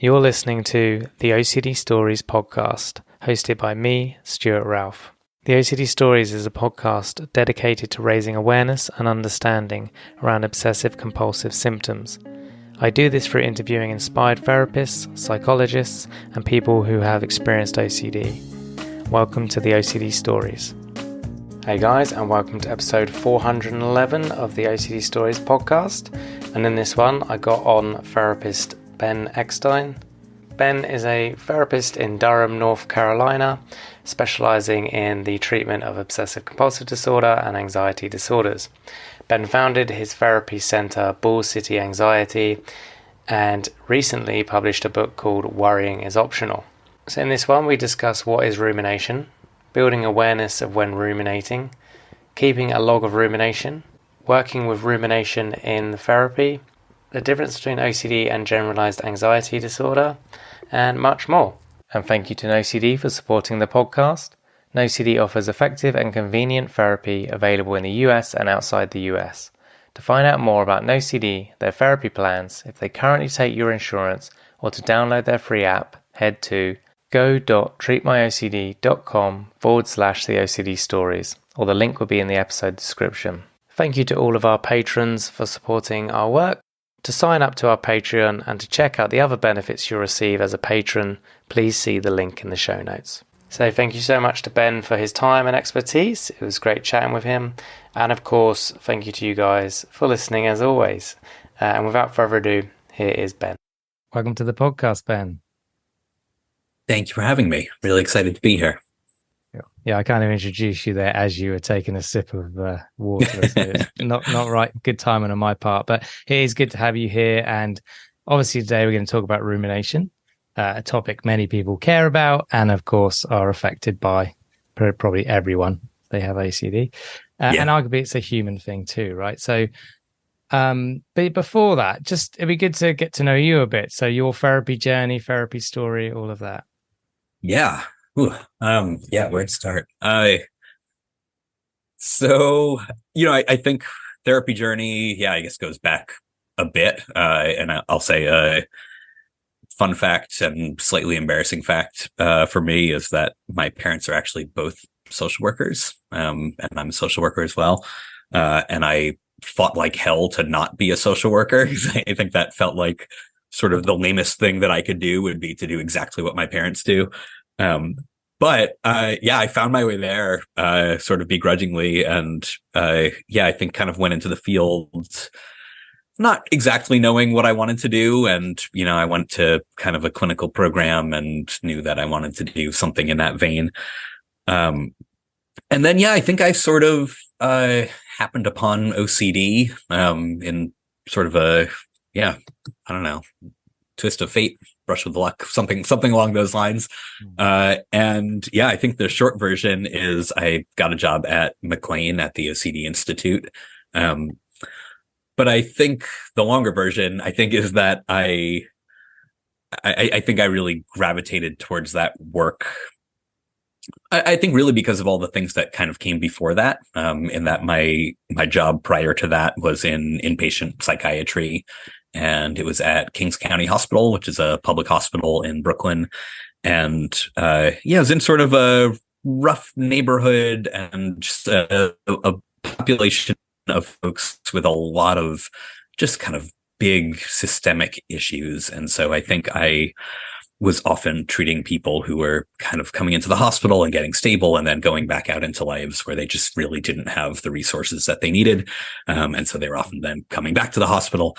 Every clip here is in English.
You're listening to the OCD Stories podcast, hosted by me, Stuart Ralph. The OCD Stories is a podcast dedicated to raising awareness and understanding around obsessive compulsive symptoms. I do this through interviewing inspired therapists, psychologists, and people who have experienced OCD. Welcome to the OCD Stories. Hey guys, and welcome to episode 411 of the OCD Stories podcast. And in this one, I got on therapist Ben Eckstein. Ben is a therapist in Durham, North Carolina, specialising in the treatment of obsessive compulsive disorder and anxiety disorders. Ben founded his therapy centre, Ball City Anxiety, and recently published a book called Worrying is Optional. So in this one, we discuss what is rumination, building awareness of when ruminating, keeping a log of rumination, working with rumination in therapy, the difference between OCD and generalised anxiety disorder, and much more. And thank you to NoCD for supporting the podcast. NoCD offers effective and convenient therapy available in the US and outside the US. To find out more about NoCD, their therapy plans, if they currently take your insurance, or to download their free app, head to go.treatmyocd.com/the OCD stories, or the link will be in the episode description. Thank you to all of our patrons for supporting our work. To sign up to our Patreon and to check out the other benefits you'll receive as a patron, please see the link in the show notes. So thank you so much to Ben for his time and expertise. It was great chatting with him. And of course, thank you to you guys for listening as always. And without further ado, here is Ben. Welcome to the podcast, Ben. Thank you for having me. Really excited to be here. Yeah, I kind of introduced you there as you were taking a sip of water. So it's not right. Good timing on my part, but it is good to have you here. And obviously today we're going to talk about rumination, a topic many people care about and of course are affected by probably everyone. They have OCD. And arguably it's a human thing too, right? So, but before that, just it'd be good to get to know you a bit. So your therapy journey, therapy story, all of that. Yeah. Where to start? I think therapy journey, I guess goes back a bit. And I'll say a fun fact and slightly embarrassing fact for me is that my parents are actually both social workers. And I'm a social worker as well. And I fought like hell to not be a social worker. I think that felt like sort of the lamest thing that I could do would be to do exactly what my parents do. But I found my way there, sort of begrudgingly. And, I think kind of went into the field, not exactly knowing what I wanted to do. And, I went to kind of a clinical program and knew that I wanted to do something in that vein. And then, I think I sort of, happened upon OCD, in sort of twist of fate, brush with luck, something along those lines. I think the short version is I got a job at McLean at the OCD Institute. But I think the longer version, is that I think I really gravitated towards that work. I think really because of all the things that kind of came before that, in that my job prior to that was in inpatient psychiatry. And it was at Kings County Hospital, which is a public hospital in Brooklyn. And it was in sort of a rough neighborhood and just a population of folks with a lot of just kind of big systemic issues. And so I think I was often treating people who were kind of coming into the hospital and getting stable and then going back out into lives where they just really didn't have the resources that they needed. And so they were often then coming back to the hospital.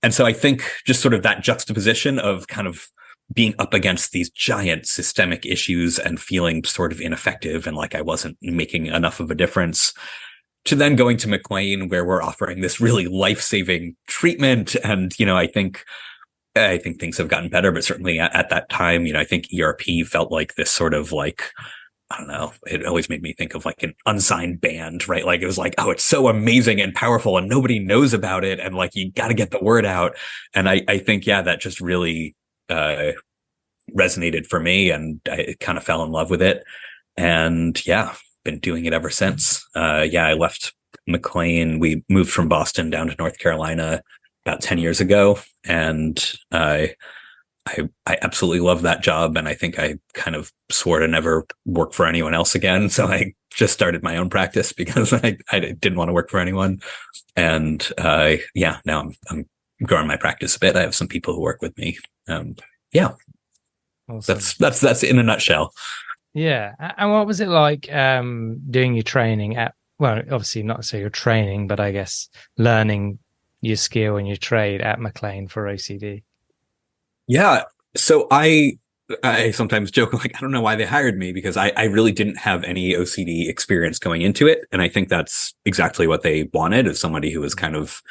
And so I think just sort of that juxtaposition of kind of being up against these giant systemic issues and feeling sort of ineffective and like I wasn't making enough of a difference, to then going to McLean where we're offering this really life-saving treatment. And, I think things have gotten better, but certainly at that time, I think ERP felt like this sort of like, I don't know, it always made me think of like an unsigned band, right? Like it was like, oh, it's so amazing and powerful and nobody knows about it. And like, you got to get the word out. And I think, that just really resonated for me and I kind of fell in love with it. And been doing it ever since. I left McLean. We moved from Boston down to North Carolina about 10 years ago. And I absolutely love that job. And I think I kind of swore to never work for anyone else again. So I just started my own practice because I didn't want to work for anyone. And, now I'm growing my practice a bit. I have some people who work with me. Yeah, Awesome. that's in a nutshell. Yeah. And what was it like doing your training at, well, obviously not so your training, but I guess learning your skill and your trade at McLean for OCD? Yeah. So I sometimes joke, like, I don't know why they hired me because I really didn't have any OCD experience going into it. And I think that's exactly what they wanted, as somebody who was kind of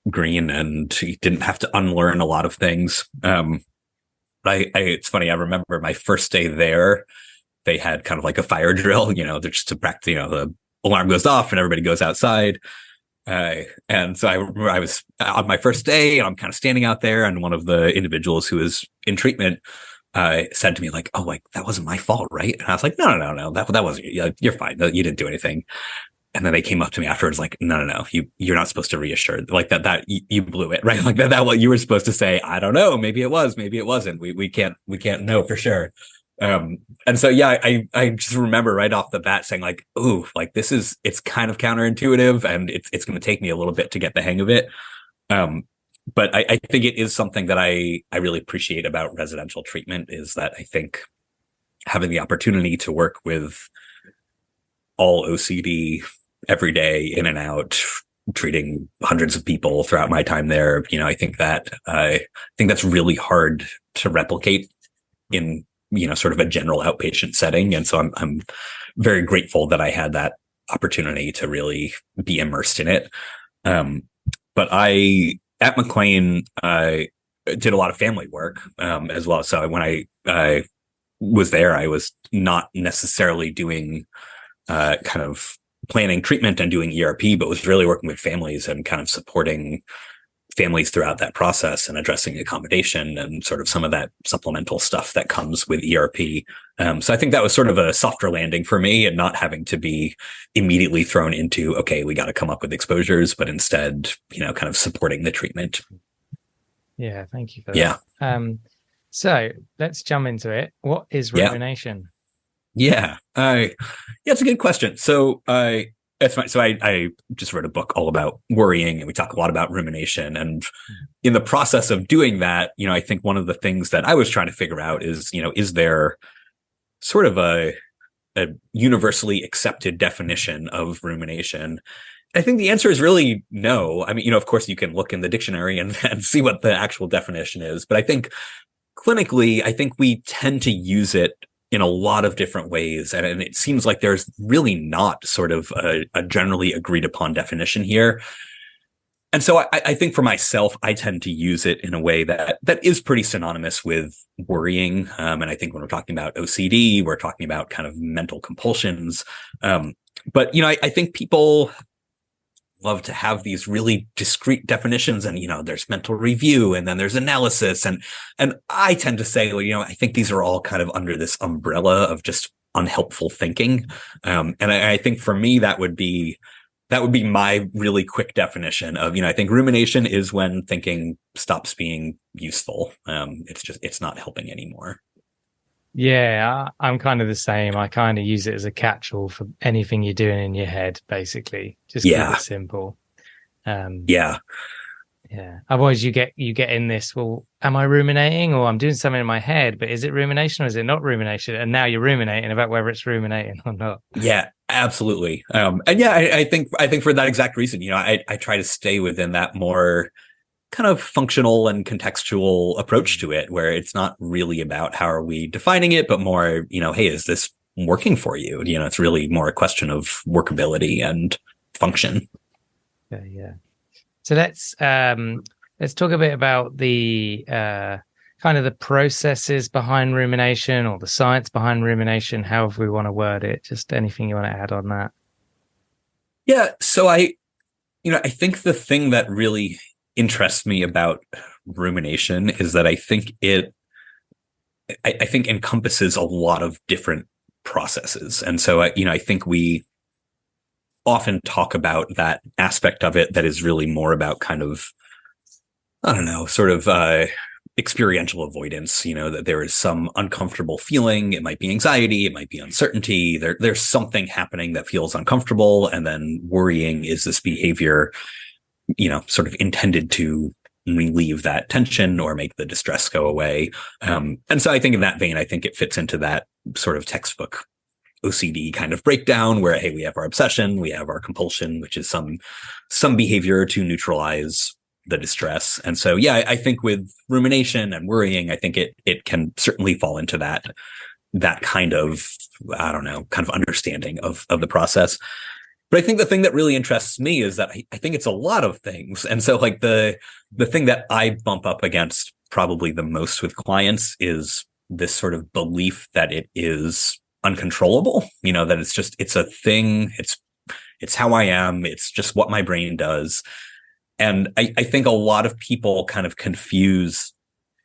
green and he didn't have to unlearn a lot of things. It's funny. I remember my first day there, they had kind of like a fire drill, they're just to practice, the alarm goes off and everybody goes outside. And so I remember I was on my first day and I'm kind of standing out there, and one of the individuals who was in treatment said to me, like, "Oh, like that wasn't my fault, right?" And I was like, "No, that wasn't you're fine. You didn't do anything." And then they came up to me afterwards, like, "No, you're not supposed to reassure like that you blew it, right? Like that what you were supposed to say. I don't know, maybe it was, maybe it wasn't. We can't know for sure." And so, yeah, I just remember right off the bat saying, like, "Ooh, like it's kind of counterintuitive and it's going to take me a little bit to get the hang of it." But I think it is something that I really appreciate about residential treatment, is that I think having the opportunity to work with all OCD every day, in and out, treating hundreds of people throughout my time there, I think that's really hard to replicate in sort of a general outpatient setting. And so I'm very grateful that I had that opportunity to really be immersed in it. But at McLean, I did a lot of family work as well. So when I was there, I was not necessarily doing kind of planning treatment and doing ERP, but was really working with families and kind of supporting families throughout that process and addressing accommodation and sort of some of that supplemental stuff that comes with ERP. So I think that was sort of a softer landing for me, and not having to be immediately thrown into, okay, we got to come up with exposures, but instead, kind of supporting the treatment. Yeah. Thank you for that. Yeah. So let's jump into it. What is rumination? Yeah. It's a good question. So that's fine. So I just read a book all about worrying, and we talk a lot about rumination. And in the process of doing that, I think one of the things that I was trying to figure out is, is there sort of a universally accepted definition of rumination? I think the answer is really no. I mean, of course you can look in the dictionary and see what the actual definition is, but I think clinically, I think we tend to use it in a lot of different ways. And it seems like there's really not sort of a generally agreed upon definition here. And so I think for myself, I tend to use it in a way that is pretty synonymous with worrying. And I think when we're talking about OCD, we're talking about kind of mental compulsions. But, I think people love to have these really discrete definitions, and there's mental review and then there's analysis, and I tend to say, well, I think these are all kind of under this umbrella of just unhelpful thinking, and I think for me that would be my really quick definition of, I think rumination is when thinking stops being useful. It's not helping anymore. Yeah, I'm kind of the same. I kind of use it as a catch-all for anything you're doing in your head, basically. Just keep it simple. Yeah. Otherwise, you get in this, well, am I ruminating, or I'm doing something in my head, but is it rumination or is it not rumination? And now you're ruminating about whether it's ruminating or not. Yeah, absolutely. And yeah, I think for that exact reason, I try to stay within that more kind of functional and contextual approach to it, where it's not really about how are we defining it, but more, hey, is this working for you? It's really more a question of workability and function. Yeah. So let's talk a bit about the kind of the processes behind rumination, or the science behind rumination, however we want to word it. Just anything you want to add on that? Yeah. So I think the thing that really interests me about rumination is that I think it encompasses a lot of different processes. And so, I think we often talk about that aspect of it that is really more about kind of, I don't know, sort of experiential avoidance, that there is some uncomfortable feeling. It might be anxiety, it might be uncertainty. There's something happening that feels uncomfortable. And then worrying is this behavior, sort of intended to relieve that tension or make the distress go away. And so I think in that vein, I think it fits into that sort of textbook OCD kind of breakdown where, hey, we have our obsession, we have our compulsion, which is some behavior to neutralize the distress. And so, yeah, I think with rumination and worrying, I think it can certainly fall into that kind of, I don't know, kind of understanding of the process. But I think the thing that really interests me is that I think it's a lot of things. And so like the thing that I bump up against probably the most with clients is this sort of belief that it is uncontrollable, that it's a thing. It's how I am. It's just what my brain does. And I think a lot of people kind of confuse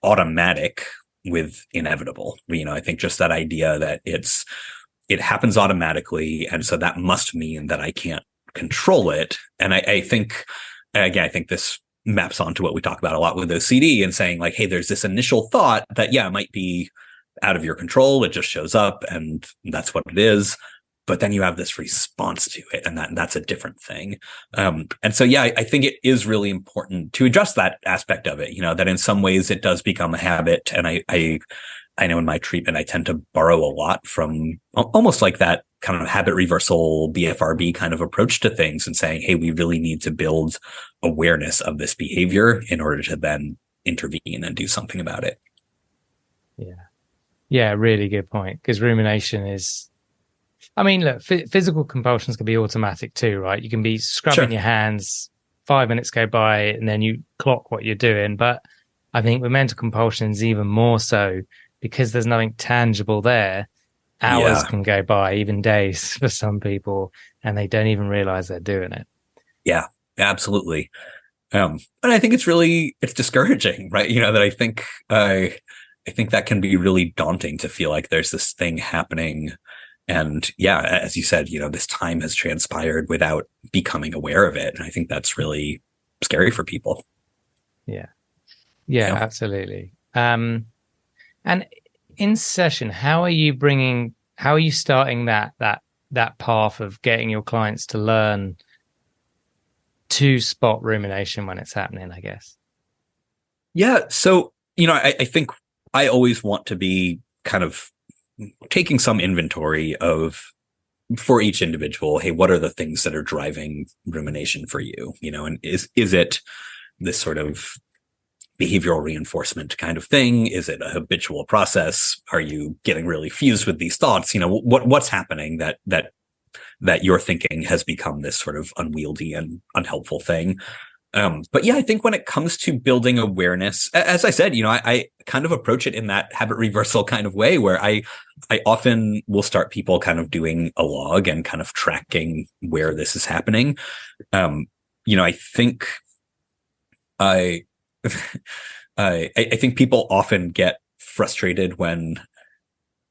automatic with inevitable. I think just that idea that it happens automatically. And so that must mean that I can't control it. And I think, again, I think this maps onto what we talk about a lot with OCD and saying like, hey, there's this initial thought that, yeah, it might be out of your control. It just shows up and that's what it is. But then you have this response to it, and that's a different thing. And so, yeah, I think it is really important to address that aspect of it, that in some ways it does become a habit. And I know in my treatment, I tend to borrow a lot from almost like that kind of habit reversal, BFRB kind of approach to things and saying, hey, we really need to build awareness of this behavior in order to then intervene and do something about it. Yeah, really good point. Because rumination is, look, physical compulsions can be automatic too, right? You can be scrubbing your hands, 5 minutes go by, and then you clock what you're doing. But I think with mental compulsions, even more so, because there's nothing tangible there, hours can go by, even days for some people, and they don't even realize they're doing it. Yeah, absolutely. And I think it's discouraging, right? That I think that can be really daunting to feel like there's this thing happening. And yeah, as you said, this time has transpired without becoming aware of it. And I think that's really scary for people. Yeah, absolutely. And in session, how are you starting that path of getting your clients to learn to spot rumination when it's happening, I guess? Yeah. So, I think I always want to be kind of taking some inventory for each individual. Hey, what are the things that are driving rumination for you? And is it this sort of behavioral reinforcement kind of thing? Is it a habitual process? Are you getting really fused with these thoughts? What's happening that your thinking has become this sort of unwieldy and unhelpful thing? But yeah, I think when it comes to building awareness, as I said, I kind of approach it in that habit reversal kind of way where I often will start people kind of doing a log and kind of tracking where this is happening. I think I think people often get frustrated when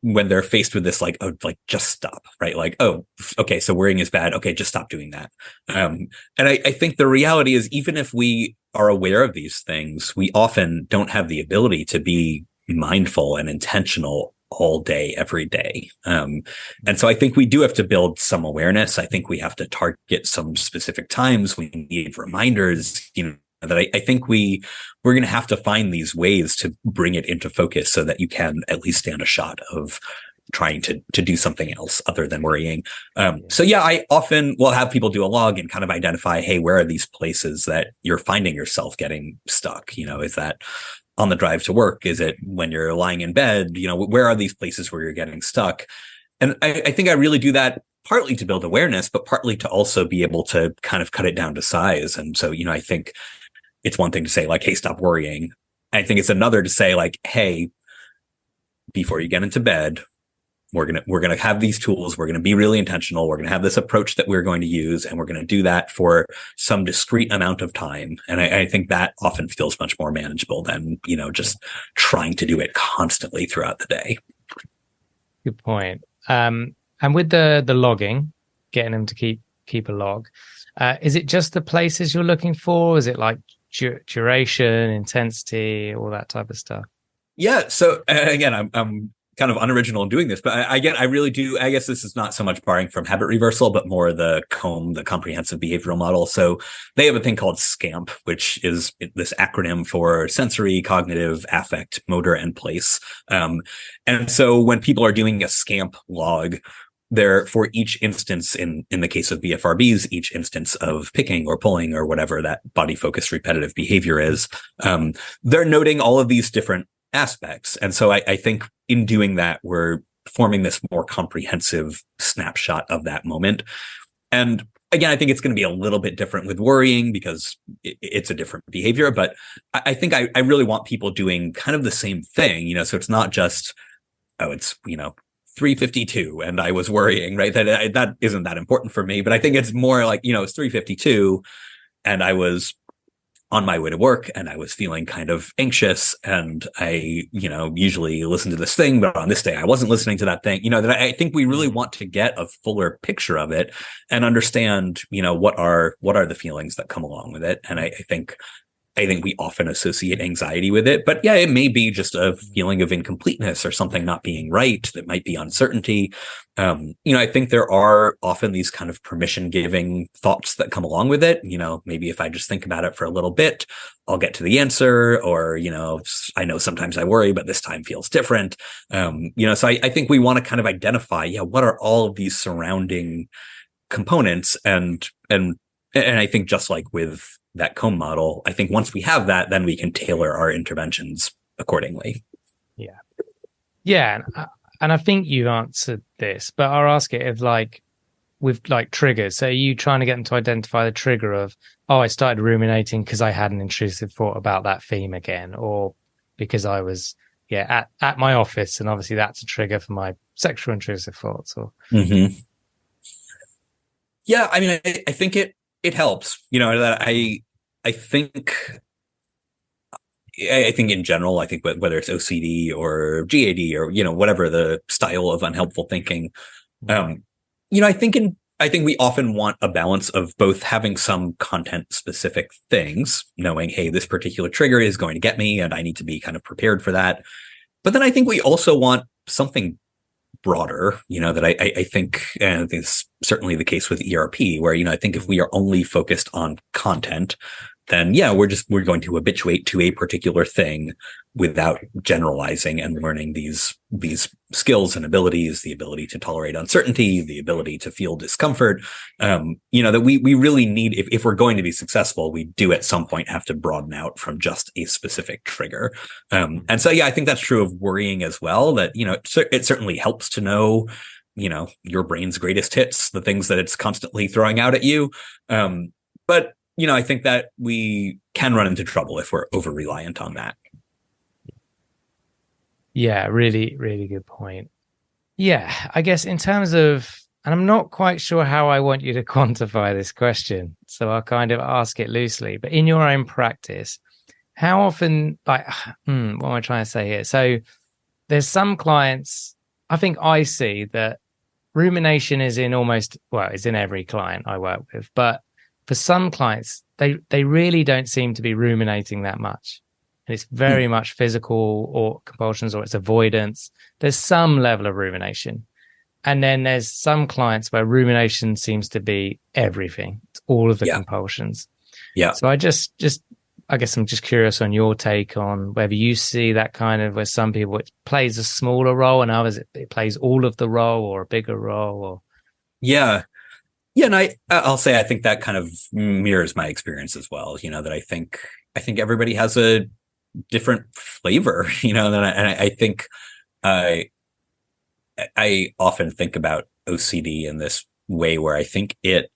they're faced with this, just stop, right? Like, oh, okay, so worrying is bad. Okay, just stop doing that. And I think the reality is, even if we are aware of these things, we often don't have the ability to be mindful and intentional all day, every day. And so I think we do have to build some awareness. I think we have to target some specific times. We need reminders, that I think we're going to have to find these ways to bring it into focus so that you can at least stand a shot of trying to do something else other than worrying. So yeah, I often will have people do a log and kind of identify, hey, where are these places that you're finding yourself getting stuck? Is that on the drive to work? Is it when you're lying in bed? Where are these places where you're getting stuck? And I think I really do that partly to build awareness, but partly to also be able to kind of cut it down to size. And so, I think it's one thing to say like, hey, stop worrying. I think it's another to say like, hey, before you get into bed, we're going to have these tools. We're going to be really intentional. We're going to have this approach that we're going to use, and we're going to do that for some discrete amount of time. And I think that often feels much more manageable than, just trying to do it constantly throughout the day. Good point. And with the logging, getting them to keep a log, is it just the places you're looking for? Is it like duration, intensity, all that type of stuff? Yeah. So again, I'm kind of unoriginal in doing this, but I really do. I guess this is not so much borrowing from habit reversal, but more the the comprehensive behavioral model. So they have a thing called SCAMP, which is this acronym for sensory, cognitive, affect, motor, and place. And so when people are doing a SCAMP log, there for each instance in the case of BFRBs, each instance of picking or pulling or whatever that body focused repetitive behavior is, they're noting all of these different aspects. And so I think in doing that, we're forming this more comprehensive snapshot of that moment. And again, I think it's going to be a little bit different with worrying because it's a different behavior. But I think I really want people doing kind of the same thing, so it's not just, it's, 3:52 and I was worrying, right? That isn't that important for me. But I think it's more like, it's 3:52 and I was on my way to work and I was feeling kind of anxious and I, usually listen to this thing, but on this day I wasn't listening to that thing, that I think we really want to get a fuller picture of it and understand, what are the feelings that come along with it. And I think we often associate anxiety with it, but yeah, it may be just a feeling of incompleteness or something not being right. That might be uncertainty. I think there are often these kind of permission giving thoughts that come along with it. Maybe if I just think about it for a little bit, I'll get to the answer, or, I know sometimes I worry, but this time feels different. So I think we want to kind of identify, what are all of these surrounding components and I think just like with that comb model, I think once we have that, then we can tailor our interventions accordingly. Yeah. Yeah. And I think you've answered this, but I'll ask it with triggers. So are you trying to get them to identify the trigger of, I started ruminating because I had an intrusive thought about that theme again, or because I was, at my office. And obviously that's a trigger for my sexual intrusive thoughts or. Mm-hmm. Yeah. I mean, I think it helps, that I think in general, I think whether it's OCD or GAD or, whatever the style of unhelpful thinking, I think we often want a balance of both having some content specific things, knowing, hey, this particular trigger is going to get me and I need to be kind of prepared for that. But then I think we also want something broader, that I think, and it's certainly the case with ERP, where, I think if we are only focused on content, then we're going to habituate to a particular thing without generalizing and learning these skills and abilities, the ability to tolerate uncertainty, the ability to feel discomfort, that we really need, if we're going to be successful, we do at some point have to broaden out from just a specific trigger. And so, I think that's true of worrying as well, that, it certainly helps to know, your brain's greatest hits, the things that it's constantly throwing out at you. But I think that we can run into trouble if we're over reliant on that. Yeah, really, really good point. Yeah, I guess in terms of, and I'm not quite sure how I want you to quantify this question, so I'll kind of ask it loosely, but in your own practice, how often, what am I trying to say here? So there's some clients, I think I see that rumination is in it's in every client I work with, but for some clients, they really don't seem to be ruminating that much. And it's very much physical or compulsions, or it's avoidance. There's some level of rumination. And then there's some clients where rumination seems to be everything. It's all of the compulsions. Yeah. So I guess I'm just curious on your take on whether you see that kind of, where some people it plays a smaller role and others it plays all of the role or a bigger role or. Yeah. Yeah. And I'll say, I think that kind of mirrors my experience as well. That I think everybody has a different flavor, and I think I often think about OCD in this way where I think it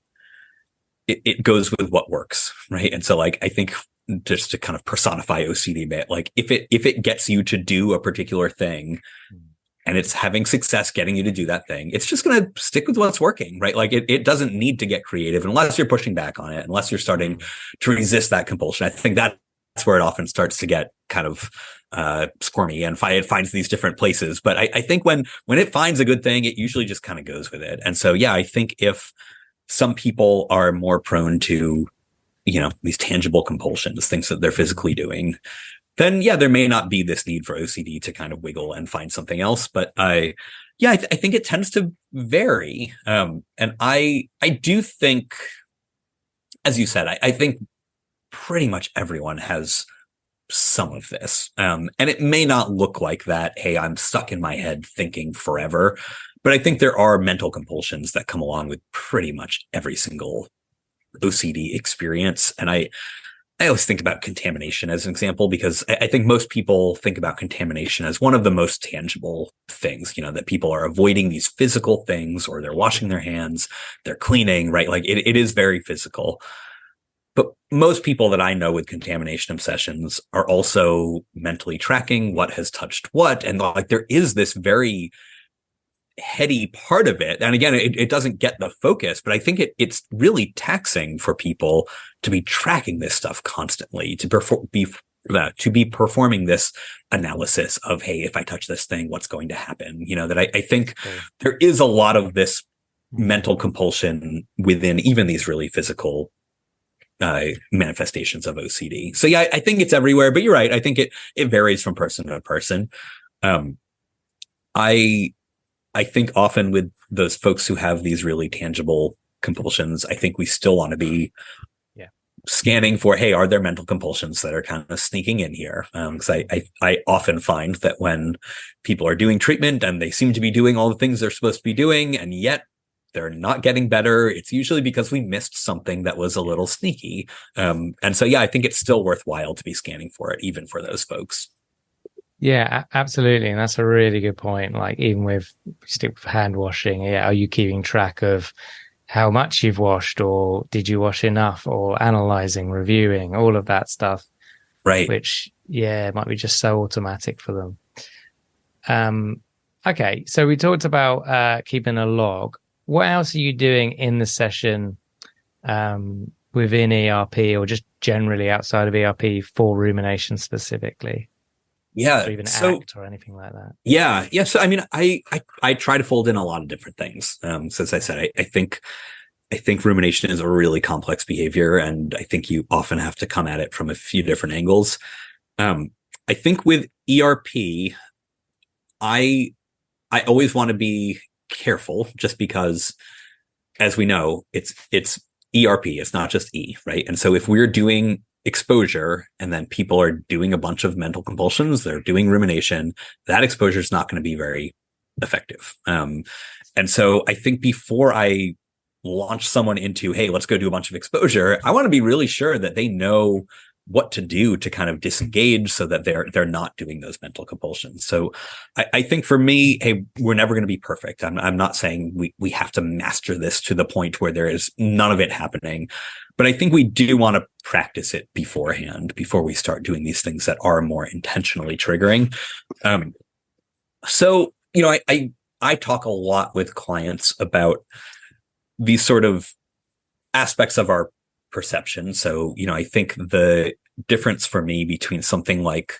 goes with what works, right? And so I think just to kind of personify OCD a bit, if it gets you to do a particular thing and it's having success getting you to do that thing, it's just going to stick with what's working, right? It doesn't need to get creative unless you're pushing back on it, unless you're starting to resist that compulsion. I think that's where it often starts to get kind of squirmy and it finds these different places. But I think when it finds a good thing, it usually just kind of goes with it. And so, I think if some people are more prone to these tangible compulsions, things that they're physically doing, then yeah, there may not be this need for OCD to kind of wiggle and find something else. But I think it tends to vary. And I do think, as you said, I think pretty much everyone has some of this. And it may not look like that, hey, I'm stuck in my head thinking forever. But I think there are mental compulsions that come along with pretty much every single OCD experience. And I always think about contamination as an example, because I think most people think about contamination as one of the most tangible things, that people are avoiding these physical things, or they're washing their hands, they're cleaning, right? Like it is very physical. But most people that I know with contamination obsessions are also mentally tracking what has touched what. And like there is this very heady part of it. And again, it doesn't get the focus, but I think it's really taxing for people to be tracking this stuff constantly, to be performing this analysis of, hey, if I touch this thing, what's going to happen? That I think there is a lot of this mental compulsion within even these really physical manifestations of OCD. So yeah, I think it's everywhere, but you're right. I think it varies from person to person. I think often with those folks who have these really tangible compulsions, I think we still want to be scanning for, hey, are there mental compulsions that are kind of sneaking in here? Because I often find that when people are doing treatment and they seem to be doing all the things they're supposed to be doing, and yet they're not getting better, it's usually because we missed something that was a little sneaky. And so, yeah, I think it's still worthwhile to be scanning for it, even for those folks. Yeah, absolutely. And that's a really good point. Like even with stick with hand washing, are you keeping track of how much you've washed, or did you wash enough, or analyzing, reviewing, all of that stuff. Right. Which, might be just so automatic for them. Okay. So we talked about keeping a log. What else are you doing in the session within ERP, or just generally outside of ERP for rumination specifically? Yeah. Or even ACT or anything like that. Yeah. Yeah. So, I mean, I try to fold in a lot of different things. So as I said, I think rumination is a really complex behavior, and I think you often have to come at it from a few different angles. I think with ERP, I always want to be careful, just because, as we know, it's ERP. It's not just E, right? And so if we're doing exposure and then people are doing a bunch of mental compulsions, they're doing rumination, that exposure is not going to be very effective. And so I think before I launch someone into, hey, let's go do a bunch of exposure, I want to be really sure that they know what to do to kind of disengage so that they're not doing those mental compulsions. So I think for me, hey, we're never going to be perfect. I'm not saying we have to master this to the point where there is none of it happening, but I think we do want to practice it beforehand, before we start doing these things that are more intentionally triggering. So, I talk a lot with clients about these sort of aspects of our perception. So, I think the difference for me between something like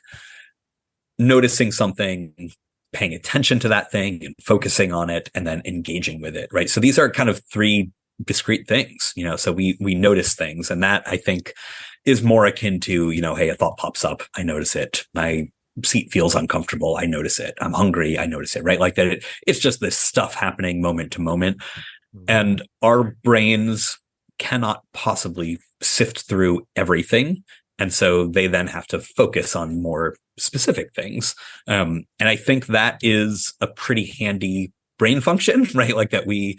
noticing something, paying attention to that thing and focusing on it, and then engaging with it, right? So these are kind of three discrete things, so we notice things, and that I think is more akin to, hey, a thought pops up, I notice it. My seat feels uncomfortable, I notice it. I'm hungry, I notice it, right? Like that, it's just this stuff happening moment to moment. And our brains cannot possibly sift through everything. And so they then have to focus on more specific things. And I think that is a pretty handy brain function, right? Like that we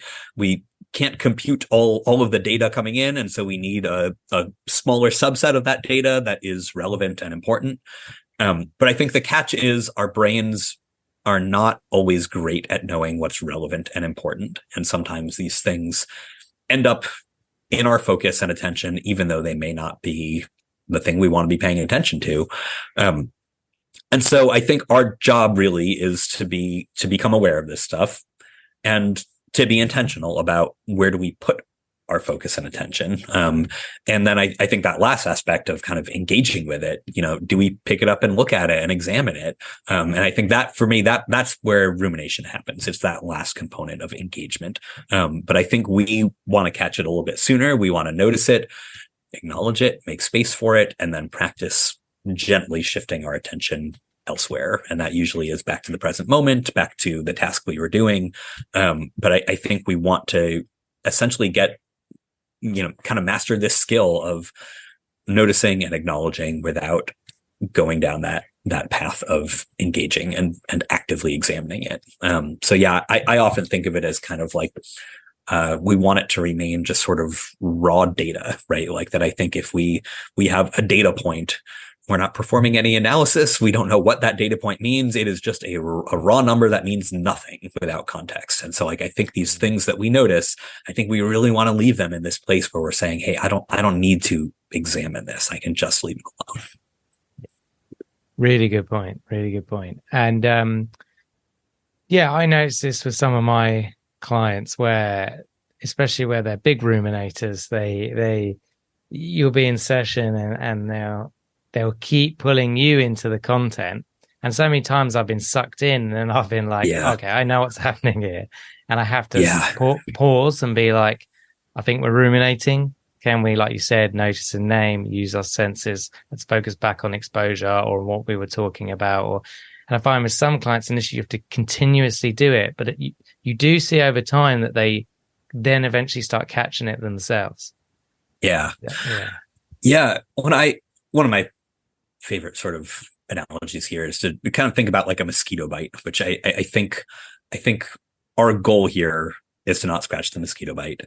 can't compute all of the data coming in. And so we need a smaller subset of that data that is relevant and important. But I think the catch is our brains are not always great at knowing what's relevant and important. And sometimes these things end up in our focus and attention, even though they may not be the thing we want to be paying attention to. And so I think our job really is to become aware of this stuff and to be intentional about where do we put our focus and attention. And then I think that last aspect of kind of engaging with it, do we pick it up and look at it and examine it? And I think that for me, that's where rumination happens. It's that last component of engagement. But I think we want to catch it a little bit sooner. We want to notice it. acknowledge it, make space for it, and then practice gently shifting our attention elsewhere. And that usually is back to the present moment, back to the task we were doing. But I think we want to essentially get, kind of master this skill of noticing and acknowledging without going down that path of engaging and actively examining it. So yeah, I often think of it as kind of like, we want it to remain just sort of raw data, right? Like that. I think if we have a data point, we're not performing any analysis. We don't know what that data point means. It is just a raw number that means nothing without context. And so like, I think these things that we notice, I think we really want to leave them in this place where we're saying, hey, I don't need to examine this. I can just leave it alone. Really good point. Really good point. And yeah, I noticed this with some of my clients where, especially where they're big ruminators, you'll be in session and they'll keep pulling you into the content. And so many times I've been sucked in and I've been like, okay, I know what's happening here. And I have to pause and be like, I think we're ruminating. Can we, like you said, notice a name, use our senses? Let's focus back on exposure or what we were talking about. And I find with some clients, initially you have to continuously do it, but you do see over time that they then eventually start catching it themselves. Yeah. One of my favorite sort of analogies here is to kind of think about like a mosquito bite, which I think our goal here is to not scratch the mosquito bite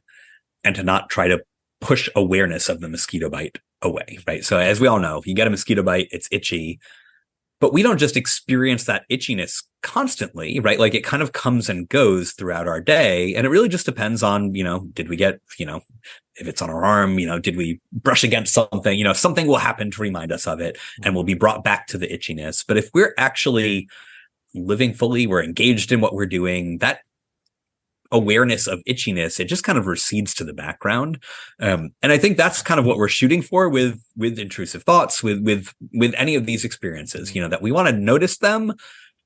and to not try to push awareness of the mosquito bite away, right? So as we all know, if you get a mosquito bite, it's itchy, but we don't just experience that itchiness constantly, right? Like it kind of comes and goes throughout our day. And it really just depends on, did we get, if it's on our arm, did we brush against something, something will happen to remind us of it and we'll be brought back to the itchiness. But if we're actually living fully, we're engaged in what we're doing, that awareness of itchiness, it just kind of recedes to the background. And I think that's kind of what we're shooting for with intrusive thoughts, with any of these experiences, that we want to notice them,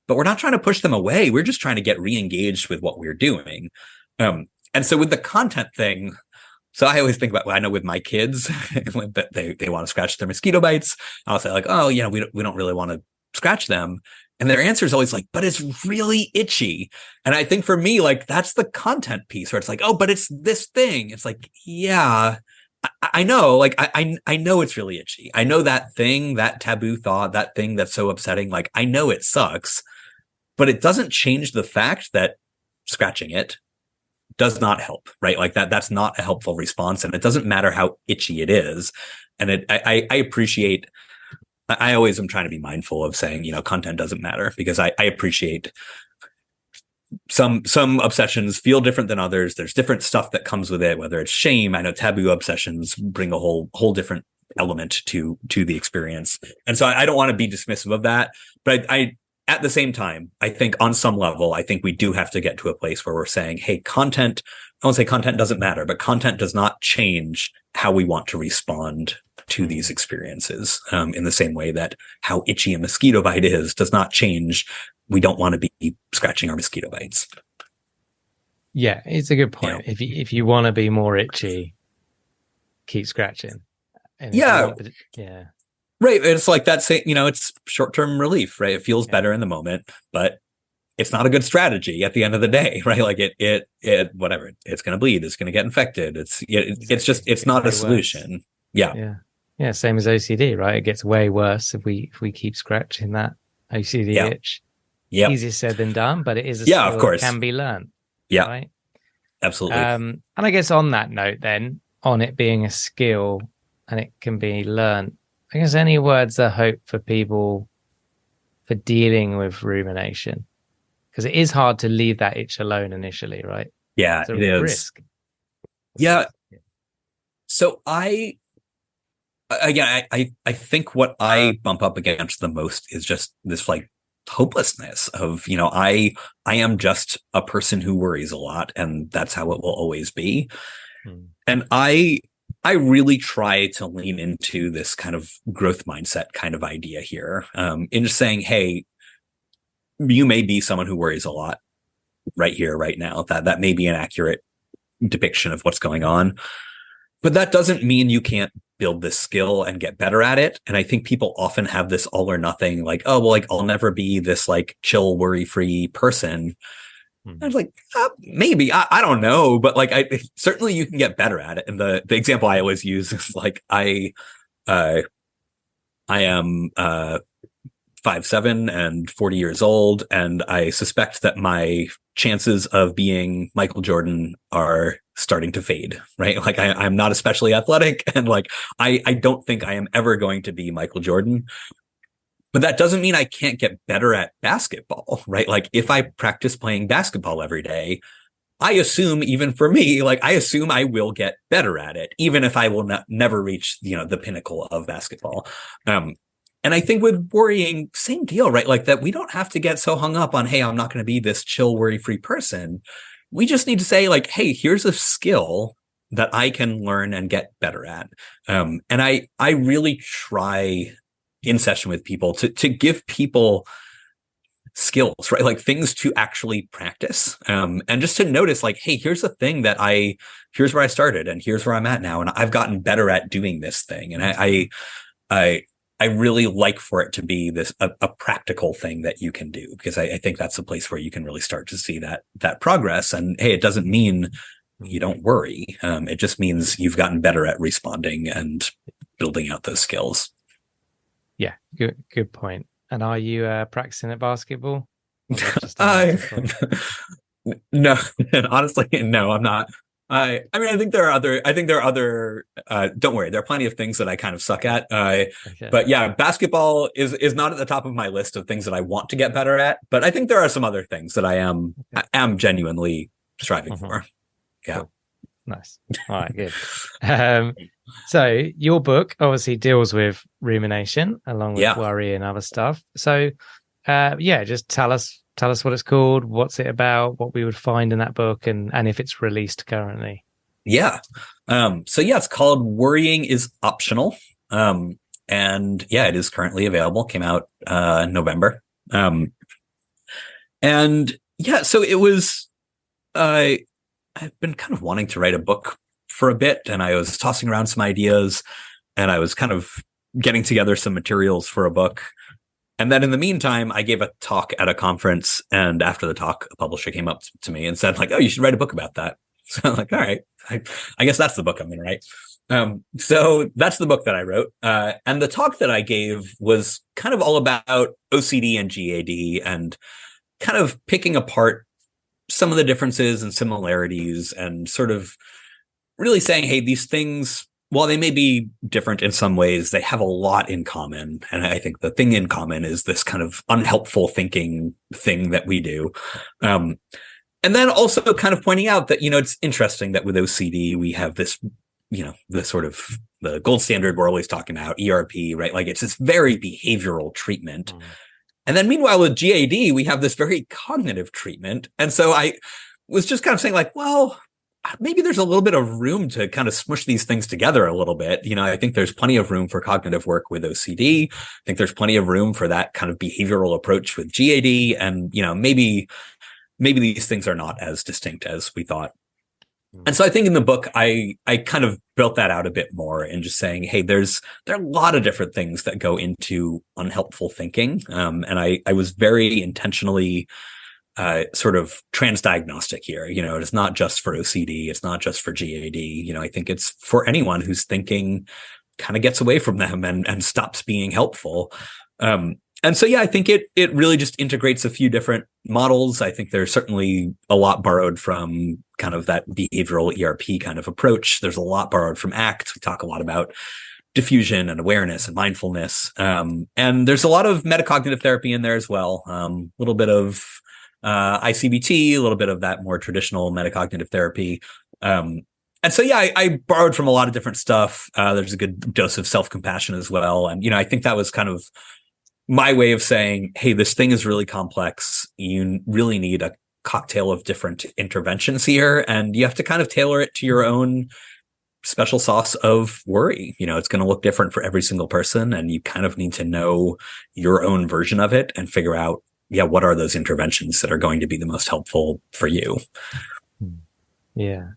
but we're not trying to push them away. We're just trying to get re-engaged with what we're doing. And so with the content thing, so I always think about, I know with my kids, they want to scratch their mosquito bites. I'll say like, oh, we don't really want to scratch them. And their answer is always like, but it's really itchy. And I think for me, like, that's the content piece where it's like, oh, but it's this thing. It's like, yeah, I know, like, I know it's really itchy. I know that thing, that taboo thought, that thing that's so upsetting. Like, I know it sucks, but it doesn't change the fact that scratching it does not help, right? Like that's not a helpful response. And it doesn't matter how itchy it is. And I appreciate, I always am trying to be mindful of saying, content doesn't matter, because I appreciate some obsessions feel different than others. There's different stuff that comes with it, whether it's shame. I know taboo obsessions bring a whole different element to the experience. And so I don't want to be dismissive of that, but I at the same time, I think on some level, I think we do have to get to a place where we're saying, hey, content, I won't say content doesn't matter, but content does not change how we want to respond to these experiences, in the same way that how itchy a mosquito bite is does not change. We don't want to be scratching our mosquito bites. Yeah, it's a good point. If you want to be more itchy, keep scratching. And Right. It's like that, it's short-term relief, right? It feels better in the moment, but it's not a good strategy at the end of the day, right? Like it whatever, it's going to bleed, it's going to get infected. It's not a solution. Worse. Yeah. Same as OCD, right? It gets way worse if we keep scratching that OCD itch. Yeah. Easier said than done, but it is a skill of course. That can be learned. Yeah. Right. Absolutely. And I guess on that note then, on it being a skill and it can be learned, I guess any words of hope for people for dealing with rumination? Because it is hard to leave that itch alone initially, right? Yeah, it's a risk. Yeah. So I think what I bump up against the most is just this like hopelessness of, I am just a person who worries a lot, and that's how it will always be. And I really try to lean into this kind of growth mindset kind of idea here, in just saying, hey, you may be someone who worries a lot right here, right now. That may be an accurate depiction of what's going on, but that doesn't mean you can't build this skill and get better at it. And I think people often have this all or nothing, like, oh, well, like I'll never be this like chill, worry-free person. I was like, maybe, I don't know, but like, certainly you can get better at it. And the example I always use is like, I am 5'7" and 40 years old, and I suspect that my chances of being Michael Jordan are starting to fade, right? Like I'm not especially athletic, and like I don't think I am ever going to be Michael Jordan. But that doesn't mean I can't get better at basketball, right? Like if I practice playing basketball every day, I assume, even for me, like I assume I will get better at it, even if I will never reach, the pinnacle of basketball. And I think with worrying, same deal, right? Like that we don't have to get so hung up on, hey, I'm not going to be this chill, worry-free person. We just need to say like, hey, here's a skill that I can learn and get better at. And I really try in session with people to give people skills, right? Like things to actually practice. And just to notice like, hey, here's a thing that here's where I started and here's where I'm at now. And I've gotten better at doing this thing. And I really like for it to be a practical thing that you can do, because I think that's a place where you can really start to see that progress. And hey, it doesn't mean you don't worry. It just means you've gotten better at responding and building out those skills. Yeah, good point. And are you practicing at basketball? No, honestly, no, I'm not. I mean, I think there are other, don't worry, there are plenty of things that I kind of suck at. Okay. But yeah, basketball is not at the top of my list of things that I want to get better at. But I think there are some other things that I am genuinely striving for. Yeah. Cool. Nice. All right, good. So your book obviously deals with rumination along with worry and other stuff. So just tell us what it's called, what's it about, what we would find in that book, and if it's released currently. Yeah. It's called Worrying is Optional. And yeah, it is currently available. Came out in November. So it was I've been kind of wanting to write a book for a bit, and I was tossing around some ideas, and I was kind of getting together some materials for a book. And then in the meantime, I gave a talk at a conference, and after the talk, a publisher came up to me and said like, oh, you should write a book about that. So I'm like, all right, I guess that's the book I'm going to write. So that's the book that I wrote. And the talk that I gave was kind of all about OCD and GAD and kind of picking apart some of the differences and similarities and sort of really saying, hey, these things, while they may be different in some ways, they have a lot in common. And I think the thing in common is this kind of unhelpful thinking thing that we do. And then also kind of pointing out that, it's interesting that with OCD, we have this, the sort of the gold standard we're always talking about, ERP, right? Like it's this very behavioral treatment. And then meanwhile, with GAD, we have this very cognitive treatment. And so I was just kind of saying like, well, maybe there's a little bit of room to kind of smush these things together a little bit. I think there's plenty of room for cognitive work with OCD. I think there's plenty of room for that kind of behavioral approach with GAD. And, maybe these things are not as distinct as we thought. And so I think in the book, I kind of built that out a bit more and just saying, hey, there are a lot of different things that go into unhelpful thinking. And I was very intentionally sort of transdiagnostic here. It's not just for OCD. It's not just for GAD. I think it's for anyone whose thinking kind of gets away from them and stops being helpful. And so, I think it really just integrates a few different models. I think there's certainly a lot borrowed from kind of that behavioral ERP kind of approach. There's a lot borrowed from ACT. We talk a lot about diffusion and awareness and mindfulness. And there's a lot of metacognitive therapy in there as well. A little bit of ICBT, a little bit of that more traditional metacognitive therapy. And so, I borrowed from a lot of different stuff. There's a good dose of self-compassion as well. And, I think that was kind of my way of saying, hey, this thing is really complex. You really need a cocktail of different interventions here, and you have to kind of tailor it to your own special sauce of worry. It's going to look different for every single person, and you kind of need to know your own version of it and figure out, what are those interventions that are going to be the most helpful for you? Yeah.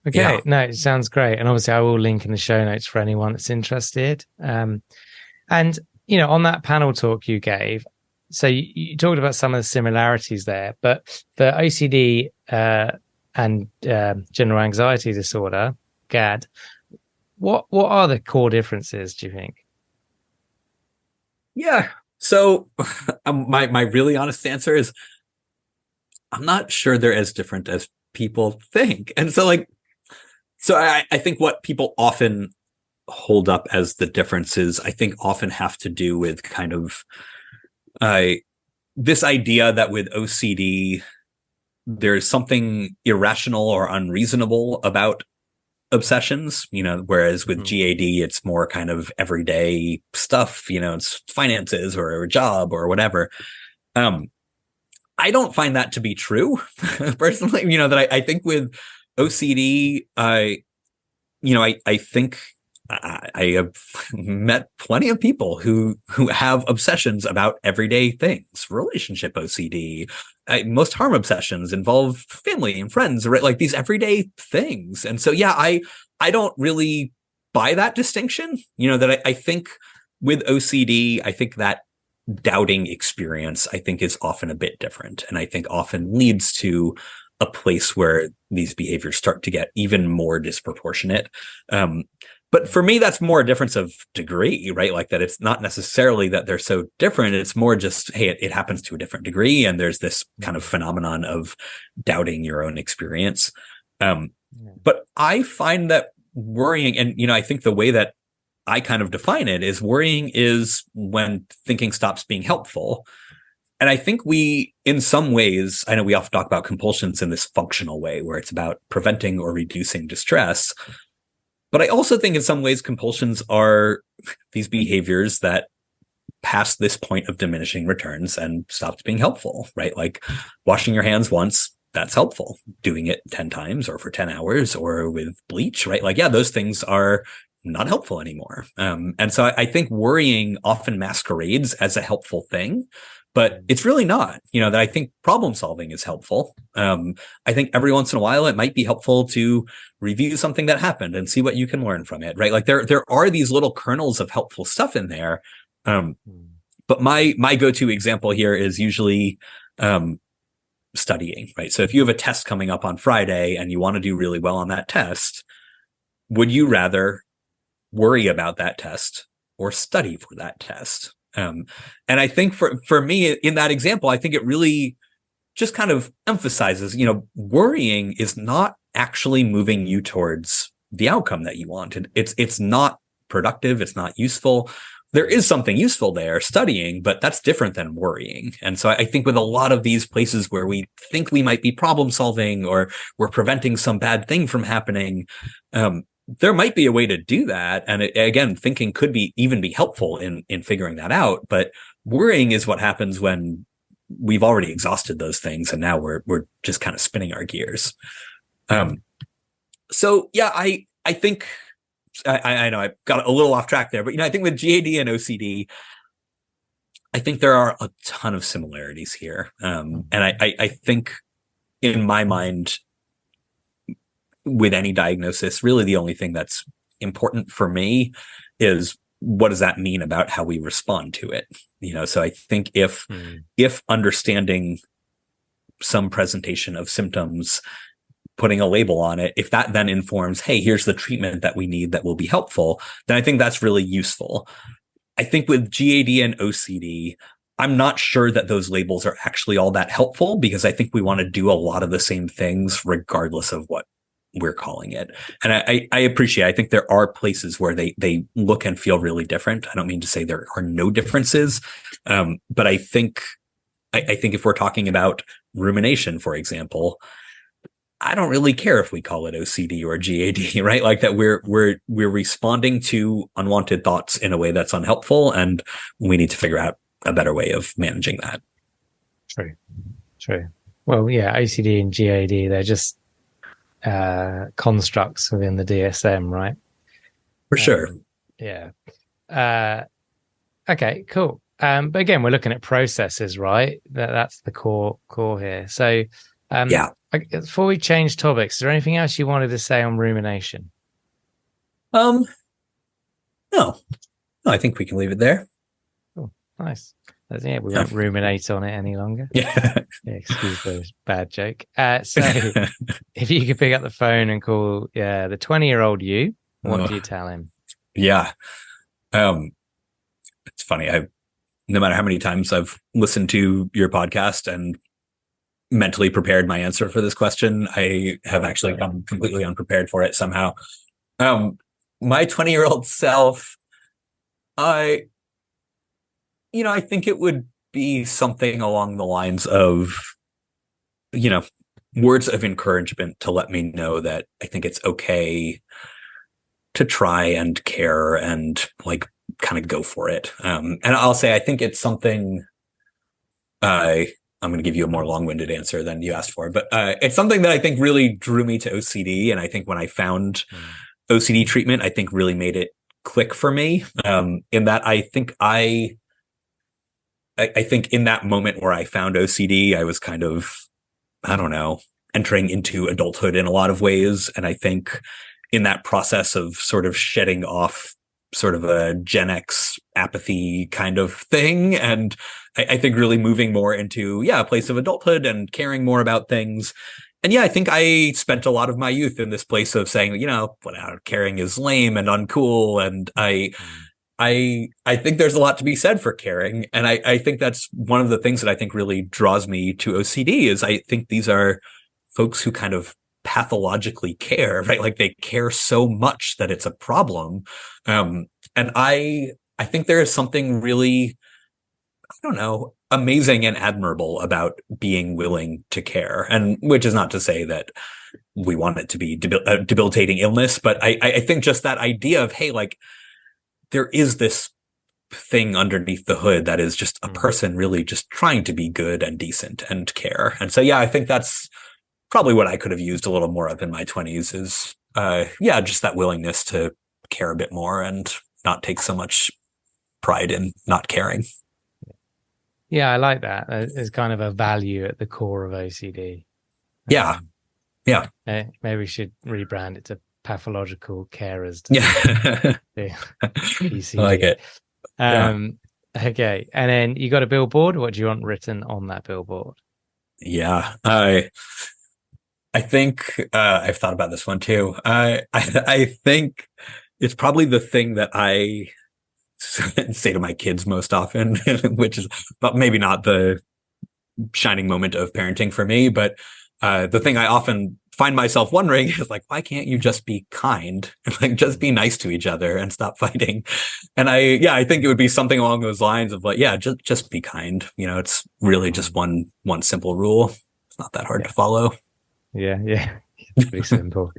Okay, Yeah. no, it sounds great. And obviously I will link in the show notes for anyone that's interested. And, on that panel talk you gave, so you talked about some of the similarities there, but for OCD and general anxiety disorder, GAD, what are the core differences, do you think? Yeah. So my really honest answer is I'm not sure they're as different as people think. And so I think what people often hold up as the differences, I think often have to do with kind of this idea that with OCD, there's something irrational or unreasonable about obsessions, whereas with GAD, it's more kind of everyday stuff, it's finances or a job or whatever. I don't find that to be true personally, that I think with OCD, I think I have met plenty of people who have obsessions about everyday things, relationship OCD. Most harm obsessions involve family and friends, right? Like these everyday things. And so, yeah, I don't really buy that distinction, that I think with OCD, I think that doubting experience, I think is often a bit different. And I think often leads to a place where these behaviors start to get even more disproportionate. But for me, that's more a difference of degree, right? Like that it's not necessarily that they're so different. It's more just, hey, it happens to a different degree. And there's this kind of phenomenon of doubting your own experience. But I find that worrying, and, I think the way that I kind of define it is worrying is when thinking stops being helpful. And I think in some ways, I know we often talk about compulsions in this functional way where it's about preventing or reducing distress. But I also think in some ways compulsions are these behaviors that pass this point of diminishing returns and stops being helpful, right? Like washing your hands once, that's helpful. Doing it 10 times or for 10 hours or with bleach, right? Like, yeah, those things are not helpful anymore. And so I think worrying often masquerades as a helpful thing, but it's really not, that I think problem solving is helpful. I think every once in a while, it might be helpful to review something that happened and see what you can learn from it, right? Like there are these little kernels of helpful stuff in there. But my go-to example here is usually, studying, right? So if you have a test coming up on Friday and you want to do really well on that test, would you rather worry about that test or study for that test? And I think for me in that example, I think it really just kind of emphasizes, worrying is not actually moving you towards the outcome that you want. It's not productive. It's not useful. There is something useful there, studying, but that's different than worrying. And so I think with a lot of these places where we think we might be problem solving or we're preventing some bad thing from happening, there might be a way to do that. And again, thinking could even be helpful in figuring that out. But worrying is what happens when we've already exhausted those things. And now we're just kind of spinning our gears. So yeah, I think I know I got a little off track there, but I think with GAD and OCD, I think there are a ton of similarities here. And I think in my mind, with any diagnosis, really the only thing that's important for me is what does that mean about how we respond to it? So I think if understanding some presentation of symptoms, putting a label on it, if that then informs, hey, here's the treatment that we need that will be helpful, then I think that's really useful. I think with GAD and OCD, I'm not sure that those labels are actually all that helpful because I think we want to do a lot of the same things regardless of what we're calling it. And I appreciate, I think there are places where they look and feel really different. I don't mean to say there are no differences. But I think if we're talking about rumination, for example, I don't really care if we call it OCD or GAD, right? Like that we're responding to unwanted thoughts in a way that's unhelpful, and we need to figure out a better way of managing that. True. Well, yeah, OCD and GAD, they're just constructs within the DSM, right? For sure. Yeah. Okay, cool. But again, we're looking at processes, right? That's the core here. So, yeah. Before we change topics, is there anything else you wanted to say on rumination? No, I think we can leave it there. Oh, nice. Yeah, we won't ruminate on it any longer. Yeah. Excuse the bad joke. So if you could pick up the phone and call the 20-year-old you, what do you tell him? Yeah. It's funny. No matter how many times I've listened to your podcast and mentally prepared my answer for this question, I have actually come completely unprepared for it somehow. My 20-year-old self, I think it would be something along the lines of, words of encouragement to let me know that I think it's okay to try and care and like kind of go for it. And I'll say, I think it's something, I'm going to give you a more long-winded answer than you asked for, but it's something that I think really drew me to OCD. And I think when I found OCD treatment, I think really made it click for me, in that I think in that moment where I found OCD, I was kind of, I don't know, entering into adulthood in a lot of ways. And I think in that process of sort of shedding off sort of a Gen X apathy kind of thing, and I think really moving more into, a place of adulthood and caring more about things. And I think I spent a lot of my youth in this place of saying, caring is lame and uncool. And I think there's a lot to be said for caring. And I think that's one of the things that I think really draws me to OCD is I think these are folks who kind of pathologically care, right? Like they care so much that it's a problem. And I think there is something really, I don't know, amazing and admirable about being willing to care. And which is not to say that we want it to be a debilitating illness, but I think just that idea of, hey, like there is this thing underneath the hood that is just a person really just trying to be good and decent and care. And so, I think that's probably what I could have used a little more of in my 20s is, just that willingness to care a bit more and not take so much pride in not caring. Yeah, I like that. There's kind of a value at the core of OCD. Yeah. Maybe we should rebrand it to pathological carers. I like it. Okay. And then you got a billboard. What do you want written on that billboard? Yeah. I think I've thought about this one too. I think it's probably the thing that I say to my kids most often, which is but maybe not the shining moment of parenting for me, but the thing I often find myself wondering is like, why can't you just be kind and like just be nice to each other and stop fighting? And I think it would be something along those lines of like, just be kind. It's really just one simple rule. It's not that hard to follow. Yeah. It's pretty simple.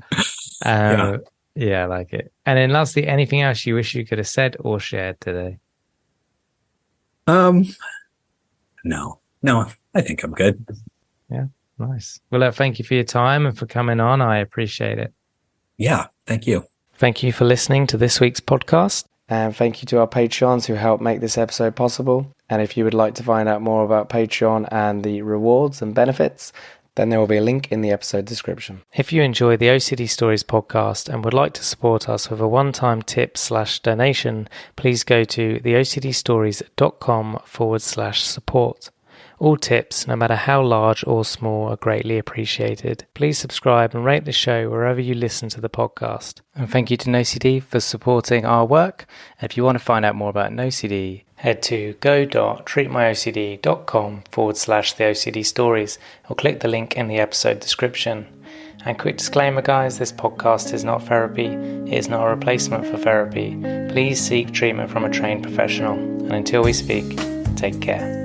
I like it. And then lastly, anything else you wish you could have said or shared today? No, I think I'm good. Yeah. Nice. Well, thank you for your time and for coming on. I appreciate it. Yeah, thank you. Thank you for listening to this week's podcast. And thank you to our Patreons who helped make this episode possible. And if you would like to find out more about Patreon and the rewards and benefits, then there will be a link in the episode description. If you enjoy the OCD Stories podcast and would like to support us with a one-time tip/donation, please go to theocdstories.com/support. All tips, no matter how large or small, are greatly appreciated. Please subscribe and rate the show wherever you listen to the podcast. And thank you to NoCD for supporting our work. And if you want to find out more about NoCD, head to go.treatmyocd.com/theOCD stories or click the link in the episode description. And quick disclaimer, guys, this podcast is not therapy. It is not a replacement for therapy. Please seek treatment from a trained professional. And until we speak, take care.